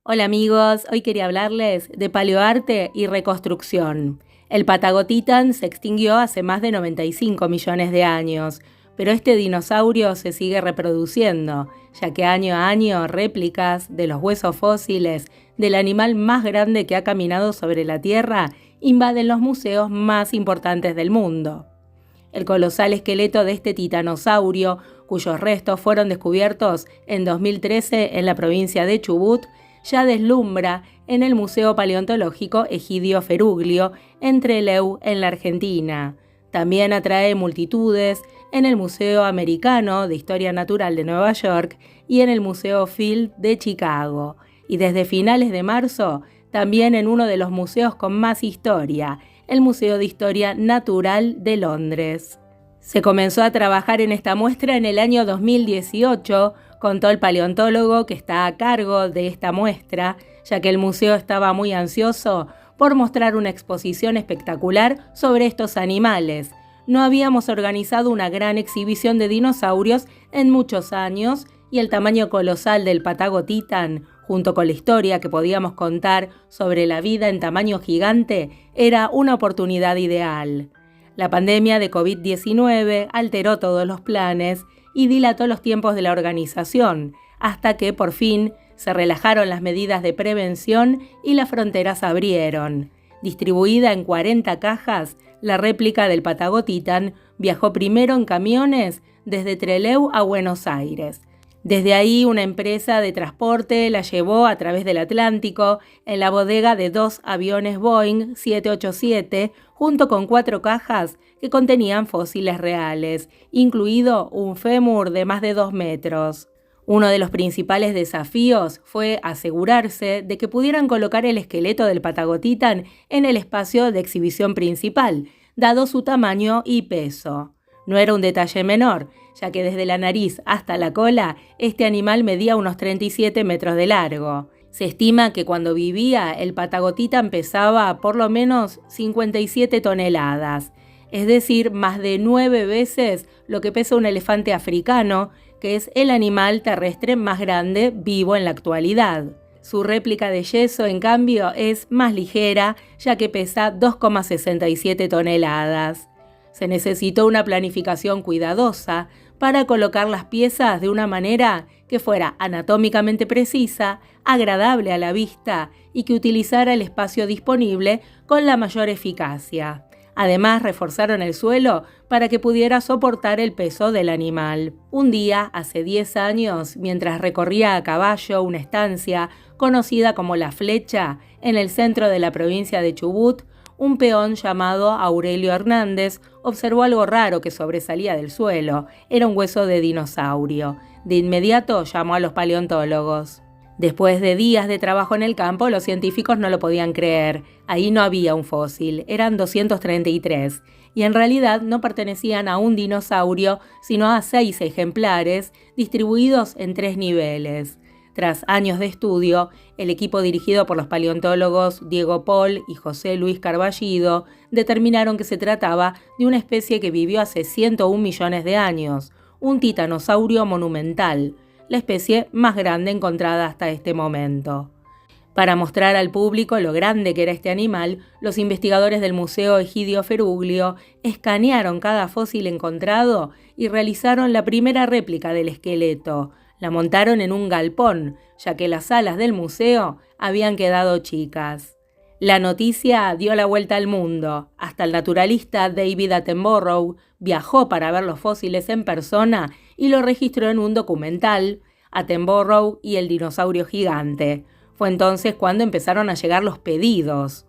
Hola amigos, hoy quería hablarles de paleoarte y reconstrucción. El Patagotitan se extinguió hace más de 95 millones de años, pero este dinosaurio se sigue reproduciendo, ya que año a año réplicas de los huesos fósiles del animal más grande que ha caminado sobre la Tierra invaden los museos más importantes del mundo. El colosal esqueleto de este titanosaurio, cuyos restos fueron descubiertos en 2013 en la provincia de Chubut, ya deslumbra en el Museo Paleontológico Egidio Feruglio, en Trelew, en la Argentina. También atrae multitudes en el Museo Americano de Historia Natural de Nueva York y en el Museo Field de Chicago. Y desde finales de marzo, también en uno de los museos con más historia, el Museo de Historia Natural de Londres. Se comenzó a trabajar en esta muestra en el año 2018, contó el paleontólogo que está a cargo de esta muestra, ya que el museo estaba muy ansioso por mostrar una exposición espectacular sobre estos animales. No habíamos organizado una gran exhibición de dinosaurios en muchos años y el tamaño colosal del Patagotitan, junto con la historia que podíamos contar sobre la vida en tamaño gigante, era una oportunidad ideal. La pandemia de COVID-19 alteró todos los planes y dilató los tiempos de la organización, hasta que, por fin, se relajaron las medidas de prevención y las fronteras abrieron. Distribuida en 40 cajas, la réplica del Patagotitan viajó primero en camiones desde Trelew a Buenos Aires. Desde ahí, una empresa de transporte la llevó a través del Atlántico en la bodega de 2 aviones Boeing 787, junto con 4 cajas que contenían fósiles reales, incluido un fémur de más de 2 metros. Uno de los principales desafíos fue asegurarse de que pudieran colocar el esqueleto del Patagotitan en el espacio de exhibición principal, dado su tamaño y peso. No era un detalle menor, ya que desde la nariz hasta la cola, este animal medía unos 37 metros de largo. Se estima que cuando vivía, el Patagotitan pesaba por lo menos 57 toneladas, es decir, más de 9 veces lo que pesa un elefante africano, que es el animal terrestre más grande vivo en la actualidad. Su réplica de yeso, en cambio, es más ligera, ya que pesa 2,67 toneladas. Se necesitó una planificación cuidadosa para colocar las piezas de una manera que fuera anatómicamente precisa, agradable a la vista y que utilizara el espacio disponible con la mayor eficacia. Además, reforzaron el suelo para que pudiera soportar el peso del animal. Un día, hace 10 años, mientras recorría a caballo una estancia conocida como La Flecha, en el centro de la provincia de Chubut, un peón llamado Aurelio Hernández observó algo raro que sobresalía del suelo. Era un hueso de dinosaurio. De inmediato llamó a los paleontólogos. Después de días de trabajo en el campo, los científicos no lo podían creer. Ahí no había un fósil, eran 233, y en realidad no pertenecían a un dinosaurio, sino a 6 ejemplares, distribuidos en 3 niveles. Tras años de estudio, el equipo dirigido por los paleontólogos Diego Pol y José Luis Carballido determinaron que se trataba de una especie que vivió hace 101 millones de años, un titanosaurio monumental, la especie más grande encontrada hasta este momento. Para mostrar al público lo grande que era este animal, los investigadores del Museo Egidio Feruglio escanearon cada fósil encontrado y realizaron la primera réplica del esqueleto. La montaron en un galpón, ya que las salas del museo habían quedado chicas. La noticia dio la vuelta al mundo. Hasta el naturalista David Attenborough viajó para ver los fósiles en persona y lo registró en un documental, Attenborough y el dinosaurio gigante. Fue entonces cuando empezaron a llegar los pedidos.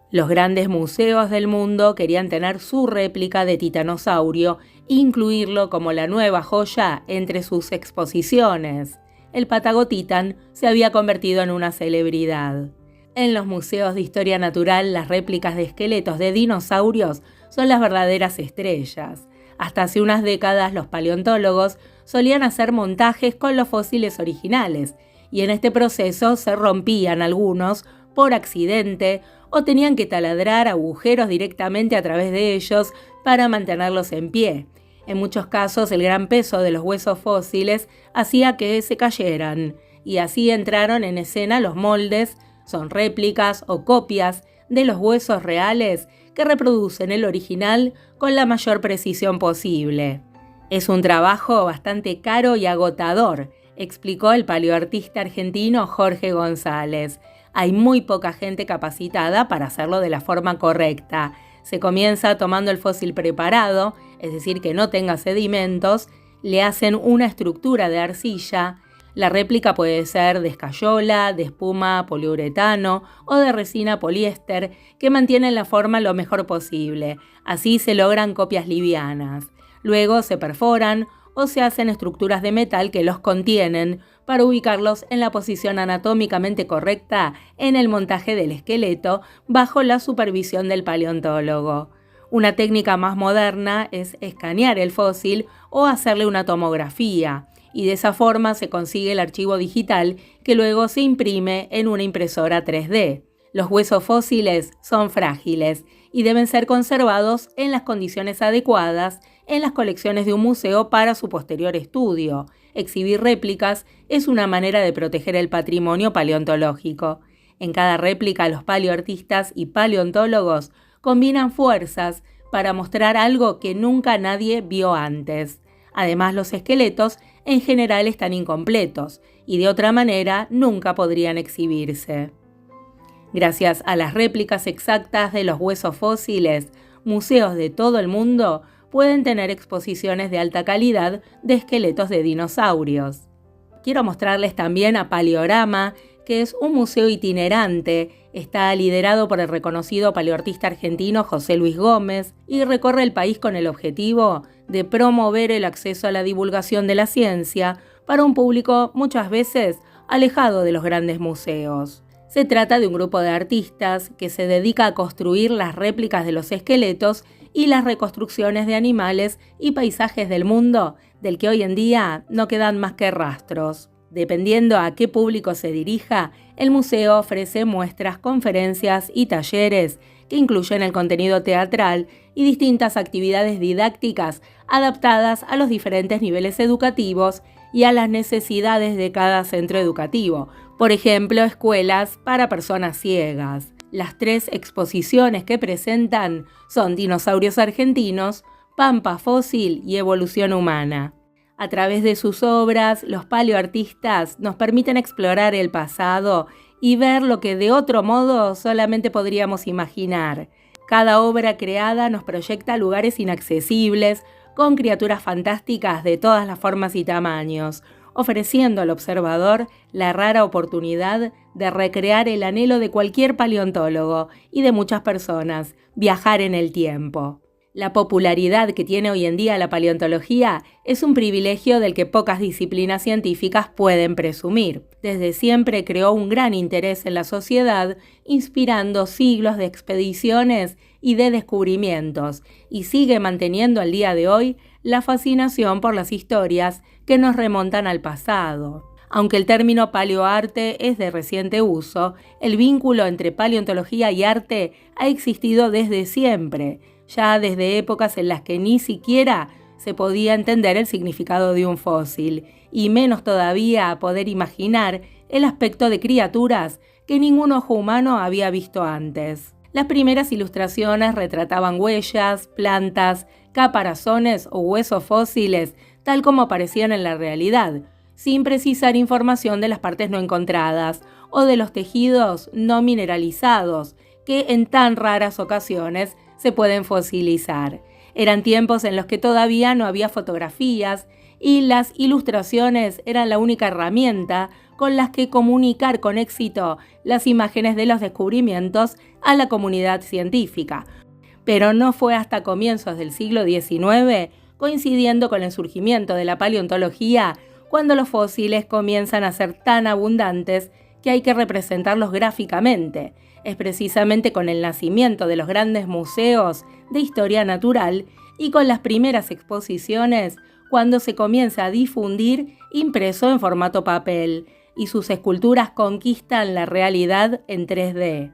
Los grandes museos del mundo querían tener su réplica de titanosaurio e incluirlo como la nueva joya entre sus exposiciones. El Patagotitan se había convertido en una celebridad. En los museos de historia natural, las réplicas de esqueletos de dinosaurios son las verdaderas estrellas. Hasta hace unas décadas, los paleontólogos solían hacer montajes con los fósiles originales, y en este proceso se rompían algunos por accidente o tenían que taladrar agujeros directamente a través de ellos para mantenerlos en pie. En muchos casos, el gran peso de los huesos fósiles hacía que se cayeran. y así entraron en escena los moldes, son réplicas o copias de los huesos reales que reproducen el original con la mayor precisión posible. Es un trabajo bastante caro y agotador, explicó el paleoartista argentino Jorge González. Hay muy poca gente capacitada para hacerlo de la forma correcta. Se comienza tomando el fósil preparado, es decir, que no tenga sedimentos, le hacen una estructura de arcilla. La réplica puede ser de escayola, de espuma poliuretano o de resina poliéster que mantienen la forma lo mejor posible. Así se logran copias livianas. Luego se perforan o se hacen estructuras de metal que los contienen para ubicarlos en la posición anatómicamente correcta en el montaje del esqueleto bajo la supervisión del paleontólogo. Una técnica más moderna es escanear el fósil o hacerle una tomografía, y de esa forma se consigue el archivo digital que luego se imprime en una impresora 3D. Los huesos fósiles son frágiles y deben ser conservados en las condiciones adecuadas en las colecciones de un museo para su posterior estudio. Exhibir réplicas es una manera de proteger el patrimonio paleontológico. En cada réplica, los paleoartistas y paleontólogos combinan fuerzas para mostrar algo que nunca nadie vio antes. Además, los esqueletos en general están incompletos y de otra manera nunca podrían exhibirse. Gracias a las réplicas exactas de los huesos fósiles, museos de todo el mundo pueden tener exposiciones de alta calidad de esqueletos de dinosaurios. Quiero mostrarles también a Paleorama, que es un museo itinerante. Está liderado por el reconocido paleoartista argentino José Luis Gómez y recorre el país con el objetivo de promover el acceso a la divulgación de la ciencia para un público muchas veces alejado de los grandes museos. Se trata de un grupo de artistas que se dedica a construir las réplicas de los esqueletos y las reconstrucciones de animales y paisajes del mundo, del que hoy en día no quedan más que rastros. Dependiendo a qué público se dirija, el museo ofrece muestras, conferencias y talleres que incluyen el contenido teatral y distintas actividades didácticas adaptadas a los diferentes niveles educativos y a las necesidades de cada centro educativo. Por ejemplo, escuelas para personas ciegas. Las 3 exposiciones que presentan son Dinosaurios argentinos, Pampa fósil y Evolución humana. A través de sus obras, los paleoartistas nos permiten explorar el pasado y ver lo que de otro modo solamente podríamos imaginar. Cada obra creada nos proyecta lugares inaccesibles, con criaturas fantásticas de todas las formas y tamaños, ofreciendo al observador la rara oportunidad de recrear el anhelo de cualquier paleontólogo y de muchas personas, viajar en el tiempo. La popularidad que tiene hoy en día la paleontología es un privilegio del que pocas disciplinas científicas pueden presumir. Desde siempre creó un gran interés en la sociedad, inspirando siglos de expediciones y de descubrimientos, y sigue manteniendo al día de hoy la fascinación por las historias que nos remontan al pasado. Aunque el término paleoarte es de reciente uso, el vínculo entre paleontología y arte ha existido desde siempre, ya desde épocas en las que ni siquiera se podía entender el significado de un fósil, y menos todavía poder imaginar el aspecto de criaturas que ningún ojo humano había visto antes. Las primeras ilustraciones retrataban huellas, plantas, caparazones o huesos fósiles, tal como aparecían en la realidad, sin precisar información de las partes no encontradas o de los tejidos no mineralizados, que en tan raras ocasiones se pueden fosilizar. Eran tiempos en los que todavía no había fotografías y las ilustraciones eran la única herramienta con las que comunicar con éxito las imágenes de los descubrimientos a la comunidad científica. Pero no fue hasta comienzos del siglo XIX, coincidiendo con el surgimiento de la paleontología, cuando los fósiles comienzan a ser tan abundantes que hay que representarlos gráficamente. Es precisamente con el nacimiento de los grandes museos de historia natural y con las primeras exposiciones cuando se comienza a difundir impreso en formato papel y sus esculturas conquistan la realidad en 3D.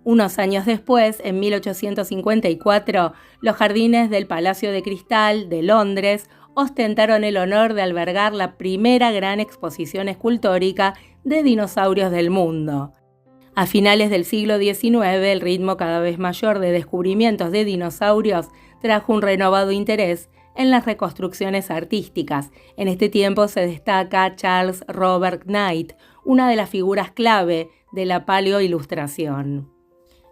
Unos años después, en 1854, los jardines del Palacio de Cristal de Londres ostentaron el honor de albergar la primera gran exposición escultórica de dinosaurios del mundo. A finales del siglo XIX, el ritmo cada vez mayor de descubrimientos de dinosaurios trajo un renovado interés en las reconstrucciones artísticas. En este tiempo se destaca Charles Robert Knight, una de las figuras clave de la paleoilustración.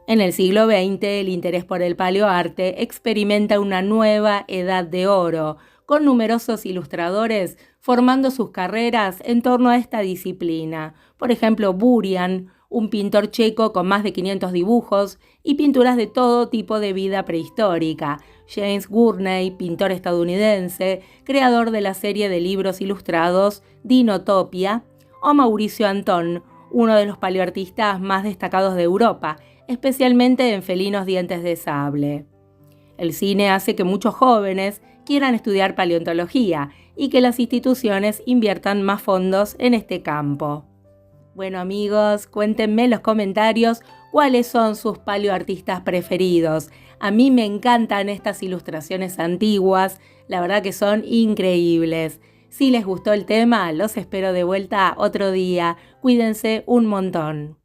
En el siglo XX, el interés por el paleoarte experimenta una nueva edad de oro, con numerosos ilustradores formando sus carreras en torno a esta disciplina. Por ejemplo, Burian, un pintor checo con más de 500 dibujos y pinturas de todo tipo de vida prehistórica. James Gurney, pintor estadounidense, creador de la serie de libros ilustrados Dinotopia, o Mauricio Antón, uno de los paleoartistas más destacados de Europa, especialmente en felinos dientes de sable. El cine hace que muchos jóvenes quieran estudiar paleontología y que las instituciones inviertan más fondos en este campo. Bueno amigos, cuéntenme en los comentarios cuáles son sus paleoartistas preferidos. A mí me encantan estas ilustraciones antiguas, la verdad que son increíbles. Si les gustó el tema, los espero de vuelta otro día. Cuídense un montón.